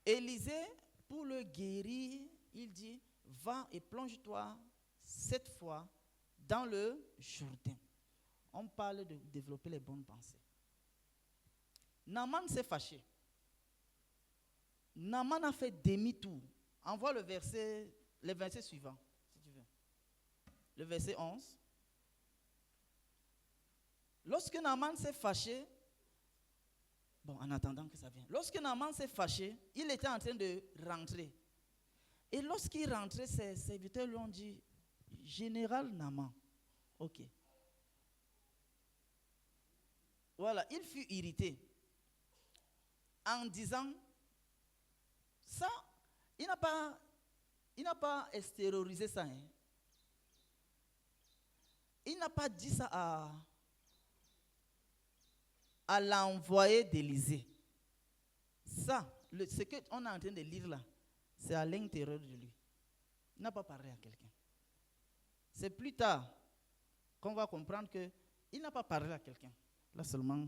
Élisée, pour le guérir, il dit, va et plonge-toi 7 fois dans le Jourdain. On parle de développer les bonnes pensées. Naaman s'est fâché. Naaman a fait demi-tour. Envoie le verset suivant, si tu veux. Le verset 11. Lorsque Naaman s'est fâché, en attendant que ça vienne. Lorsque Naaman s'est fâché, il était en train de rentrer. Et lorsqu'il rentrait, ses serviteurs lui ont dit, Général Naaman, ok. Voilà, il fut irrité en disant, ça, il n'a pas extériorisé ça. Hein. Il n'a pas dit ça à l'envoyé d'Élysée. Ça, ce qu'on est en train de lire là, c'est à l'intérieur de lui. Il n'a pas parlé à quelqu'un. C'est plus tard qu'on va comprendre qu'il n'a pas parlé à quelqu'un. Là seulement,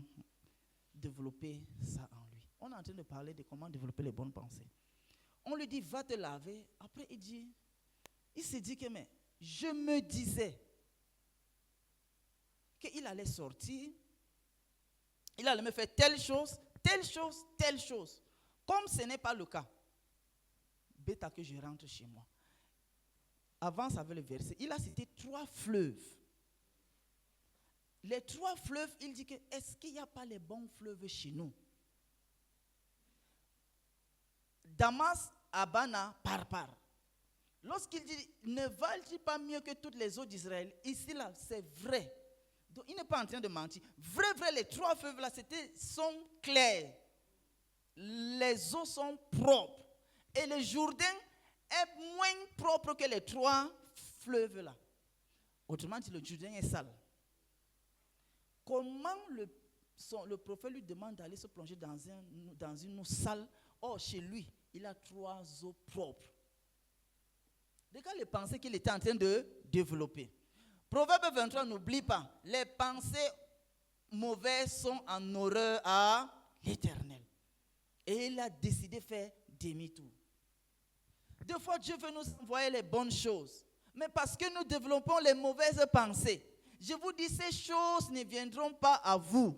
développer ça en lui. On est en train de parler de comment développer les bonnes pensées. On lui dit, va te laver. Après, il se dit que, mais je me disais qu'il allait sortir, il allait me faire telle chose, telle chose, telle chose. Comme ce n'est pas le cas, bêta que je rentre chez moi. Avance avec le verset. Il a cité 3 fleuves. Les 3 fleuves, il dit que, est-ce qu'il n'y a pas les bons fleuves chez nous? Damas, Abana, Parpar. Lorsqu'il dit, ne valent-ils pas mieux que toutes les eaux d'Israël? Ici, là, c'est vrai. Donc, il n'est pas en train de mentir. Vrai, les 3 fleuves, là, sont clairs. Les eaux sont propres. Et le Jourdain est moins propre que les 3 fleuves, là. Autrement dit, le Jourdain est sale. Comment le prophète lui demande d'aller se plonger dans une eau sale? Or, chez lui, il a 3 eaux propres. Regarde les pensées qu'il était en train de développer. Proverbe 23, n'oublie pas, les pensées mauvaises sont en horreur à l'Éternel. Et il a décidé de faire demi-tour. Des fois, Dieu veut nous envoyer les bonnes choses. Mais parce que nous développons les mauvaises pensées, je vous dis, ces choses ne viendront pas à vous.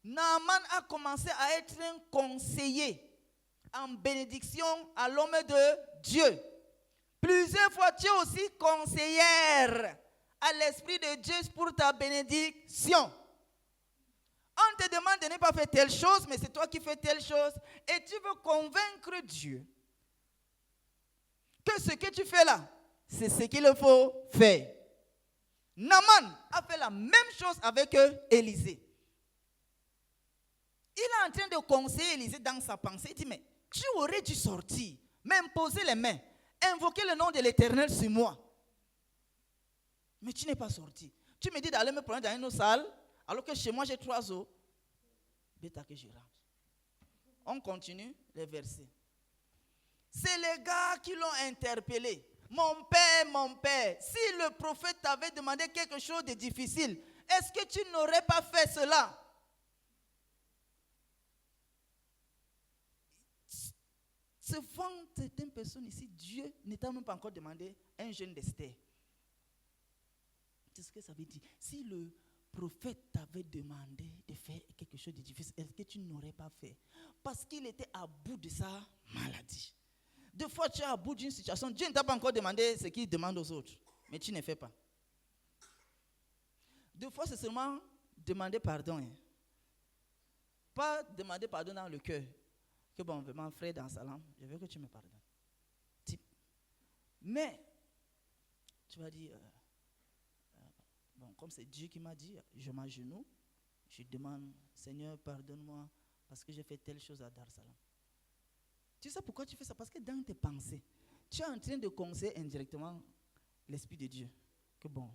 Naaman a commencé à être un conseiller en bénédiction à l'homme de Dieu. Plusieurs fois, tu es aussi conseillère à l'Esprit de Dieu pour ta bénédiction. On te demande de ne pas faire telle chose, mais c'est toi qui fais telle chose. Et tu veux convaincre Dieu que ce que tu fais là, c'est ce qu'il faut faire. Naaman a fait la même chose avec Élisée. Il est en train de conseiller Élisée dans sa pensée. Il dit, mais tu aurais dû sortir, m'imposer les mains, invoquer le nom de l'Éternel sur moi. Mais tu n'es pas sorti. Tu me dis d'aller me prendre dans une autre salle, alors que chez moi j'ai 3 eaux. Bêta que je rentre. On continue les versets. C'est les gars qui l'ont interpellé. Mon père, si le prophète t'avait demandé quelque chose de difficile, est-ce que tu n'aurais pas fait cela? Souvent, certaines personnes ici, Dieu ne t'a même pas encore demandé un jeûne d'Esther. C'est ce que ça veut dire. Si le prophète t'avait demandé de faire quelque chose de difficile, est-ce que tu n'aurais pas fait? Parce qu'il était à bout de sa maladie. Deux fois, tu es à bout d'une situation. Dieu ne t'a pas encore demandé ce qu'il demande aux autres. Mais tu ne fais pas. Deux fois, c'est seulement demander pardon. Hein. Pas demander pardon dans le cœur. Que bon, vraiment, frère dans sa langue, je veux que tu me pardonnes. Type. Mais, tu vas dire, bon, comme c'est Dieu qui m'a dit, je m'agenouille, je demande, Seigneur, pardonne-moi parce que j'ai fait telle chose à Dar es Salaam. Tu sais pourquoi tu fais ça? Parce que dans tes pensées, tu es en train de conseiller indirectement l'Esprit de Dieu. Que bon,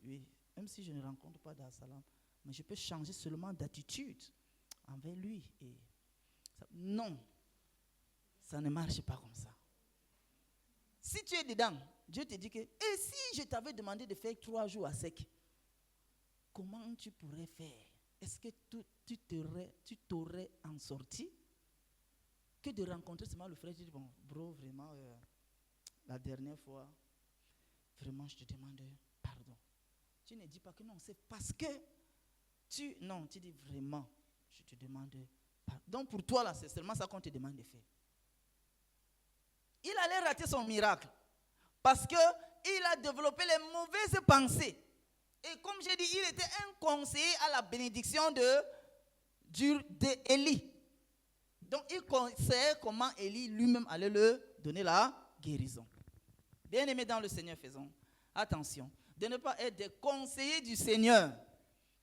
oui, même si je ne rencontre pas Dar es Salaam, mais je peux changer seulement d'attitude envers lui. Et ça, non, ça ne marche pas comme ça. Si tu es dedans, Dieu te dit que, et si je t'avais demandé de faire 3 jours à sec, comment tu pourrais faire? Est-ce que tu t'aurais en sorti? Que de rencontrer seulement le frère, tu dis, bon, bro, vraiment, la dernière fois, vraiment, je te demande pardon. Tu ne dis pas que non, c'est parce que tu dis vraiment, je te demande pardon. Donc pour toi, là, c'est seulement ça qu'on te demande de faire. Il allait rater son miracle parce qu'il a développé les mauvaises pensées. Et comme j'ai dit, il était un conseiller à la bénédiction d'Élie. Donc, il conseillait comment Élie lui-même allait lui donner la guérison. Bien-aimés dans le Seigneur, faisons attention de ne pas être des conseillers du Seigneur.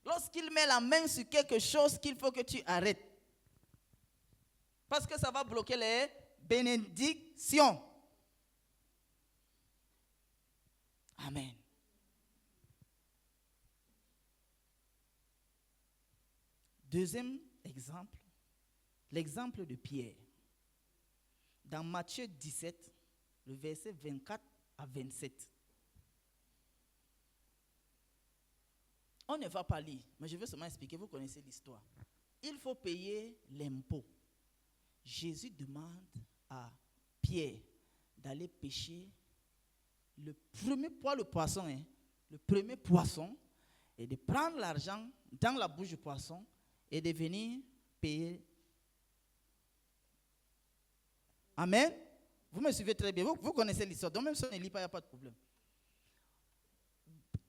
Lorsqu'il met la main sur quelque chose qu'il faut que tu arrêtes. Parce que ça va bloquer les bénédictions. Amen. Deuxième exemple. L'exemple de Pierre, dans Matthieu 17, le verset 24 à 27. On ne va pas lire, mais je vais seulement expliquer, vous connaissez l'histoire. Il faut payer l'impôt. Jésus demande à Pierre d'aller pêcher le premier poisson, le premier poisson, et de prendre l'argent dans la bouche du poisson et de venir payer. Amen. Vous me suivez très bien. Vous connaissez l'histoire. Donc même si on ne lit pas, il n'y a pas de problème.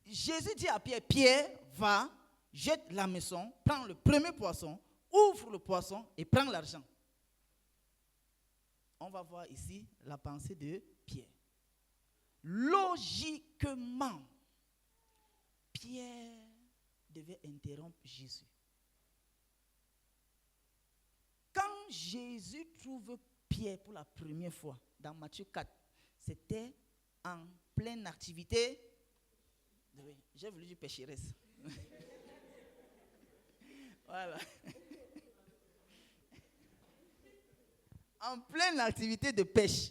Jésus dit à Pierre, Pierre, va, jette la maison, prends le premier poisson, ouvre le poisson et prends l'argent. On va voir ici la pensée de Pierre. Logiquement, Pierre devait interrompre Jésus. Quand Jésus trouve Pierre pour la première fois, dans Matthieu 4, c'était en pleine activité. Oui, j'ai voulu dire pécheresse. Voilà. En pleine activité de pêche.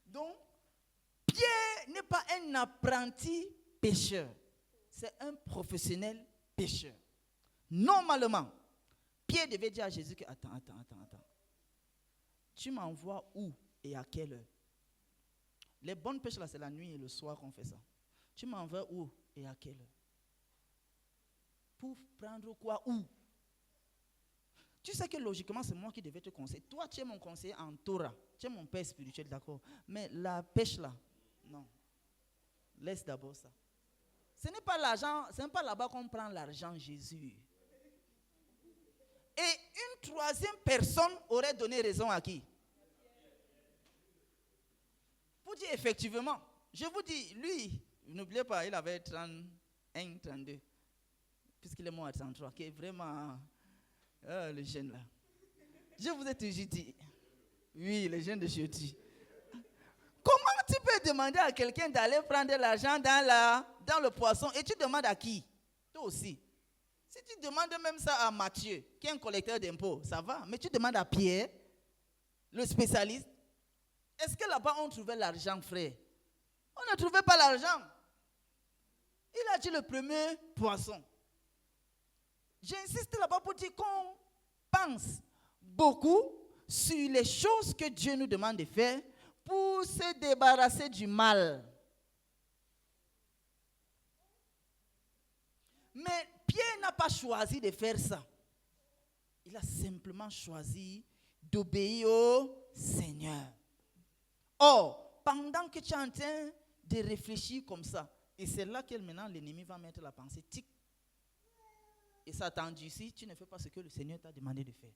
Donc, Pierre n'est pas un apprenti pêcheur. C'est un professionnel pêcheur. Normalement, Pierre devait dire à Jésus que, attends. Tu m'envoies où et à quelle heure? Les bonnes pêches, là, c'est la nuit et le soir qu'on fait ça. Tu m'envoies où et à quelle heure? Pour prendre quoi où? Tu sais que logiquement, c'est moi qui devais te conseiller. Toi, tu es mon conseiller en Torah. Tu es mon père spirituel, d'accord. Mais la pêche, là, non. Laisse d'abord ça. Ce n'est pas l'argent, ce n'est pas là-bas qu'on prend l'argent, Jésus. Et une troisième personne aurait donné raison à qui? Pour dire effectivement, je vous dis, lui, n'oubliez pas, il avait 31, 32. Puisqu'il est mort à 33, qui est vraiment le jeune là. Je vous ai toujours dit, oui, le jeune de jeudi. Comment tu peux demander à quelqu'un d'aller prendre l'argent dans le poisson et tu demandes à qui? Toi aussi. Si tu demandes même ça à Mathieu, qui est un collecteur d'impôts, ça va. Mais tu demandes à Pierre, le spécialiste, est-ce que là-bas on trouvait l'argent, frère? On ne trouvait pas l'argent. Il a dit le premier poisson. J'insiste là-bas pour dire qu'on pense beaucoup sur les choses que Dieu nous demande de faire pour se débarrasser du mal. Mais Pierre n'a pas choisi de faire ça. Il a simplement choisi d'obéir au Seigneur. Or, pendant que tu es en train de réfléchir comme ça, et c'est là que maintenant l'ennemi va mettre la pensée tic. Et ça t'endurcit, tu ne fais pas ce que le Seigneur t'a demandé de faire.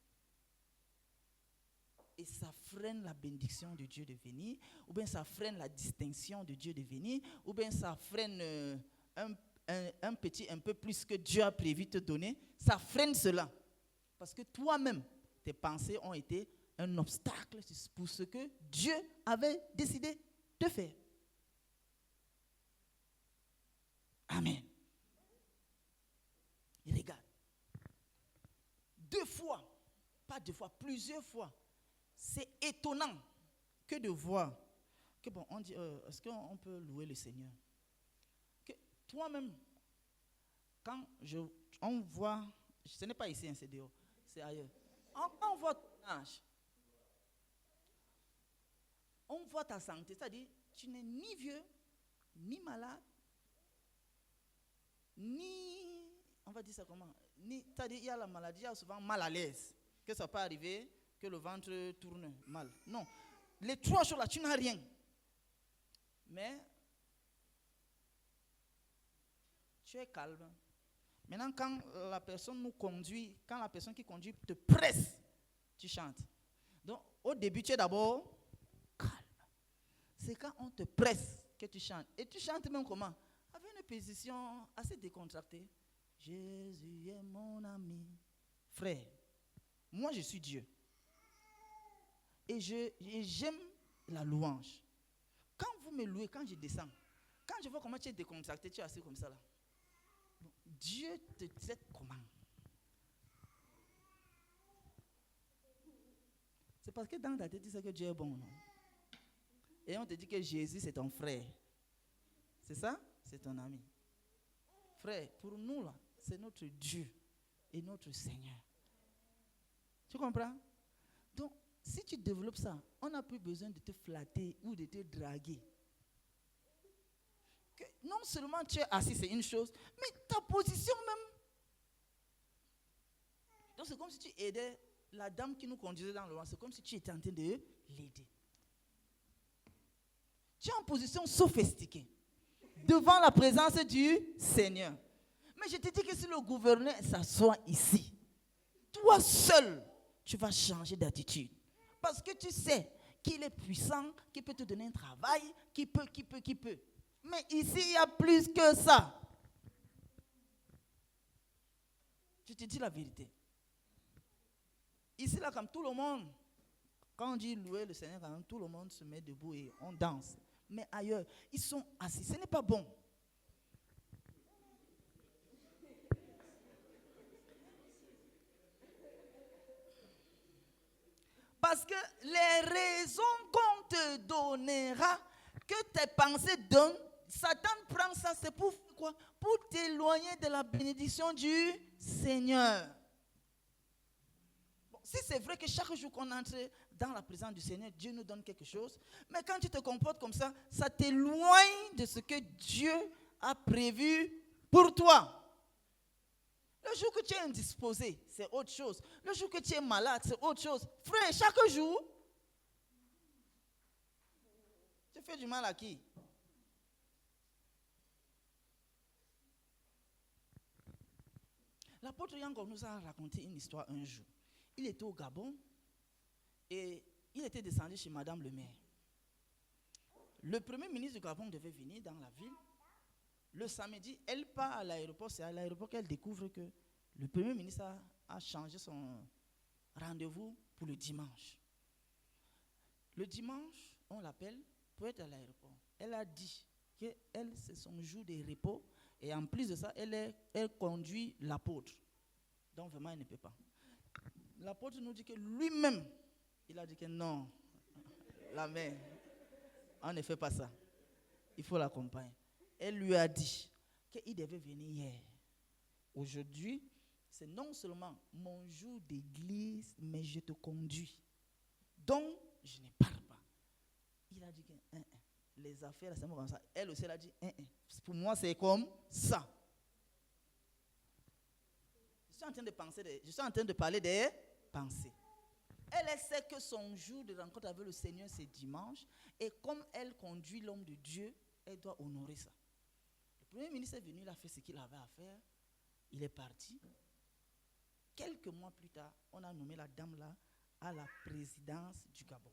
Et ça freine la bénédiction de Dieu de venir, ou bien ça freine la distinction de Dieu de venir, ou bien ça freine un peu plus que Dieu a prévu te donner. Ça freine cela. Parce que toi-même, tes pensées ont été un obstacle pour ce que Dieu avait décidé de faire. Amen. Et regarde. 2 fois, pas 2 fois, plusieurs fois, c'est étonnant que de voir que bon, on dit, est-ce qu'on peut louer le Seigneur? Que toi-même, quand on voit, ce n'est pas ici, c'est dehors, c'est ailleurs. On voit ton âge, on voit ta santé, c'est-à-dire tu n'es ni vieux, ni malade, ni, on va dire ça comment, c'est-à-dire il y a la maladie, il y a souvent mal à l'aise, que ça peut arriver, que le ventre tourne mal. Non, les 3 choses là, tu n'as rien. Mais tu es calme. Maintenant, quand la personne nous conduit, quand la personne qui conduit te presse, tu chantes. Donc, au début, tu es d'abord calme. C'est quand on te presse que tu chantes. Et tu chantes même comment? Avec une position assez décontractée. Jésus est mon ami. Frère, moi je suis Dieu. Et j'aime la louange. Quand vous me louez, quand je descends, quand je vois comment tu es décontracté, tu es assis comme ça là. Dieu te traite comment? C'est parce que dans ta tête, tu sais que Dieu est bon, non? Et on te dit que Jésus, c'est ton frère. C'est ça? C'est ton ami. Frère, pour nous, là, c'est notre Dieu et notre Seigneur. Tu comprends? Donc, si tu développes ça, on n'a plus besoin de te flatter ou de te draguer. Que non seulement tu es assis, c'est une chose, mais ta position même. Donc, c'est comme si tu aidais la dame qui nous conduisait dans le vent, c'est comme si tu étais en train de l'aider. Tu es en position sophistiquée devant la présence du Seigneur. Mais je te dis que si le gouverneur s'assoit ici, toi seul, tu vas changer d'attitude. Parce que tu sais qu'il est puissant, qu'il peut te donner un travail, qu'il peut. Mais ici, il y a plus que ça. Je te dis la vérité. Ici, là, comme tout le monde, quand on dit louer le Seigneur, quand même, tout le monde se met debout et on danse. Mais ailleurs, ils sont assis. Ce n'est pas bon. Parce que les raisons qu'on te donnera, que tes pensées donnent, Satan prend ça, c'est pour quoi? Pour t'éloigner de la bénédiction du Seigneur. Bon, si c'est vrai que chaque jour qu'on entre dans la présence du Seigneur, Dieu nous donne quelque chose, mais quand tu te comportes comme ça t'éloigne de ce que Dieu a prévu pour toi. Le jour que tu es indisposé, c'est autre chose. Le jour que tu es malade, c'est autre chose. Frère, chaque jour, tu fais du mal à qui? L'apôtre Yango nous a raconté une histoire un jour. Il était au Gabon et il était descendu chez Madame le maire. le premier ministre du Gabon devait venir dans la ville. Le samedi, elle part à l'aéroport. C'est à l'aéroport qu'elle découvre que le premier ministre a changé son rendez-vous pour le dimanche. Le dimanche, on l'appelle pour être à l'aéroport. Elle a dit que c'est son jour de repos. Et en plus de ça, elle conduit l'apôtre. Donc vraiment, elle ne peut pas. L'apôtre nous dit que lui-même, il a dit que non, la mère, on ne fait pas ça. Il faut l'accompagner. Elle lui a dit qu'il devait venir hier. Aujourd'hui, c'est non seulement mon jour d'église, mais je te conduis. Donc, je ne pars pas. Il a dit que les affaires, c'est comme ça. Elle aussi, elle a dit, pour moi, c'est comme ça. Je suis en train de parler des pensées. Elle sait que son jour de rencontre avec le Seigneur, c'est dimanche. Et comme elle conduit l'homme de Dieu, elle doit honorer ça. Le premier ministre est venu, il a fait ce qu'il avait à faire. Il est parti. Quelques mois plus tard, on a nommé la dame là à la présidence du Gabon.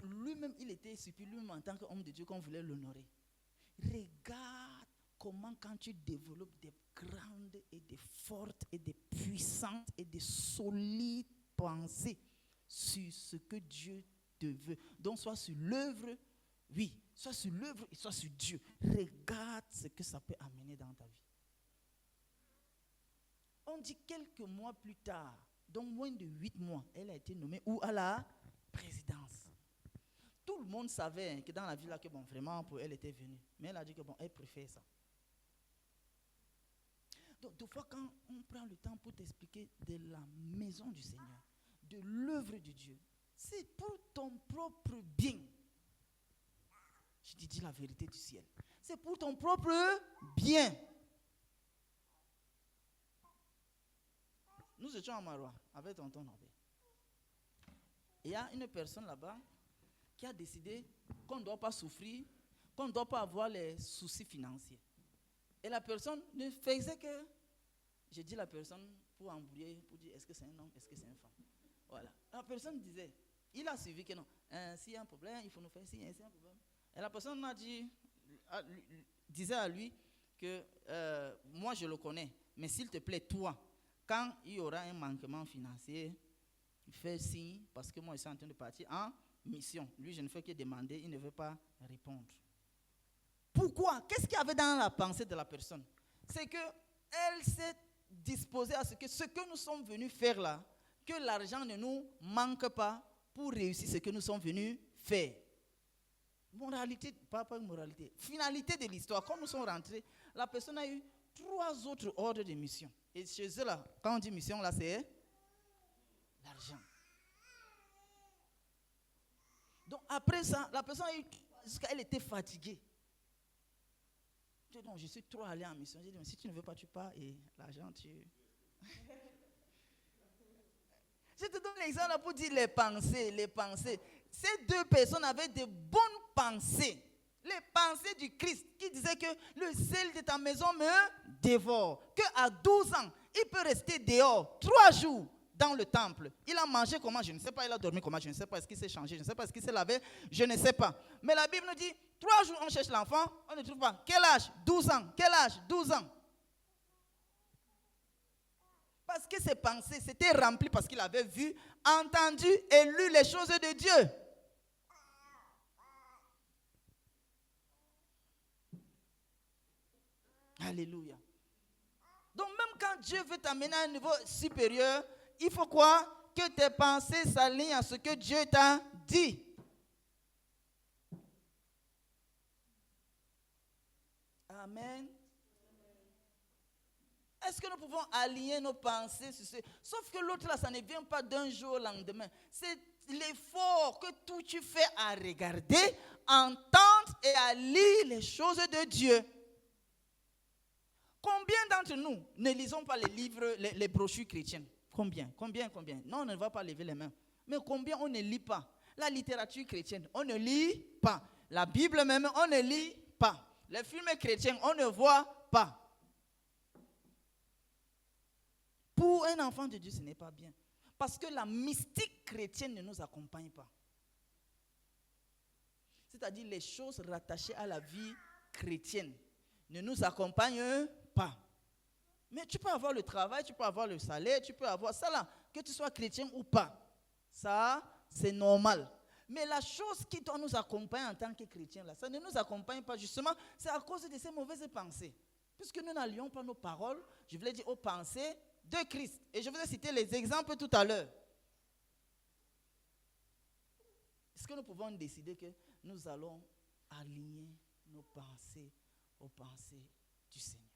Lui-même, il était surpris, lui-même en tant qu'homme de Dieu, qu'on voulait l'honorer. Regarde comment quand tu développes des grandes et des fortes et des puissantes et des solides pensées sur ce que Dieu te veut. Donc soit sur l'œuvre, oui, soit sur l'œuvre et soit sur Dieu. Regarde ce que ça peut amener dans ta vie. On dit quelques mois plus tard, donc moins de 8 mois, elle a été nommée où à la présidence. Tout le monde savait que dans la vie là, que bon, vraiment pour elle était venue. Mais elle a dit que bon, elle préfère ça. Donc, des fois, quand on prend le temps pour t'expliquer de la maison du Seigneur, de l'œuvre de Dieu, c'est pour ton propre bien. Je te dis la vérité du ciel. C'est pour ton propre bien. Nous étions à Marois avec tonton Norbert. Il y a une personne là-bas qui a décidé qu'on ne doit pas souffrir, qu'on ne doit pas avoir les soucis financiers. Et la personne ne faisait que, j'ai dit la personne pour embrouiller, pour dire est-ce que c'est un homme, est-ce que c'est une femme. Voilà. La personne disait, il a suivi que non, s'il y a un problème, il faut nous faire s'il y a un problème. Et la personne a dit, disait à lui que moi je le connais, mais s'il te plaît, toi, quand il y aura un manquement financier, fais signe, parce que moi je suis en train de partir en mission. Lui, je ne fais que demander, il ne veut pas répondre. Pourquoi? Qu'est-ce qu'il y avait dans la pensée de la personne? C'est qu'elle s'est disposée à ce que nous sommes venus faire là, que l'argent ne nous manque pas pour réussir ce que nous sommes venus faire. Moralité, pas moralité, finalité de l'histoire. Quand nous sommes rentrés, la personne a eu 3 autres ordres de mission. Et chez eux là, quand on dit mission là, c'est l'argent. Donc après ça, la personne a eu, jusqu'à elle était fatiguée. Je dis non, je suis trop allé en mission. J'ai dit, mais si tu ne veux pas, tu pars et l'argent, tu... Je te donne l'exemple pour dire les pensées, les pensées. Ces 2 personnes avaient de bonnes pensées. Les pensées du Christ qui disait que le sel de ta maison me dévore. Qu'à 12 ans, il peut rester dehors 3 jours dans le temple. Il a mangé comment? Je ne sais pas. Il a dormi comment? Je ne sais pas. Est-ce qu'il s'est changé? Je ne sais pas. Est-ce qu'il s'est lavé? Je ne sais pas. Mais la Bible nous dit, 3 jours, on cherche l'enfant, on ne trouve pas. Quel âge? 12 ans. Quel âge? 12 ans. Parce que ses pensées s'étaient remplies parce qu'il avait vu, entendu et lu les choses de Dieu. Alléluia. Donc même quand Dieu veut t'amener à un niveau supérieur, il faut quoi? Que tes pensées s'alignent à ce que Dieu t'a dit. Amen. Est-ce que nous pouvons aligner nos pensées sur ce? Sauf que l'autre là, ça ne vient pas d'un jour au lendemain. C'est l'effort que tout tu fais à regarder, entendre et à lire les choses de Dieu. Combien d'entre nous ne lisons pas les livres, les brochures chrétiennes? Combien? Non, on ne va pas lever les mains. Mais combien on ne lit pas? La littérature chrétienne, on ne lit pas. La Bible même, on ne lit pas. Les films chrétiens, on ne voit pas. Pour un enfant de Dieu, ce n'est pas bien. Parce que la mystique chrétienne ne nous accompagne pas. c'est-à-dire les choses rattachées à la vie chrétienne, ne nous accompagnent pas. Mais tu peux avoir le travail, tu peux avoir le salaire, tu peux avoir ça là, que tu sois chrétien ou pas. Ça, c'est normal. Mais la chose qui doit nous accompagner en tant que chrétiens, là, ça ne nous accompagne pas justement, c'est à cause de ces mauvaises pensées. Puisque nous n'allions pas nos paroles, je voulais dire aux pensées de Christ. Et je vous ai cité les exemples tout à l'heure. Est-ce que nous pouvons décider que nous allons aligner nos pensées aux pensées du Seigneur?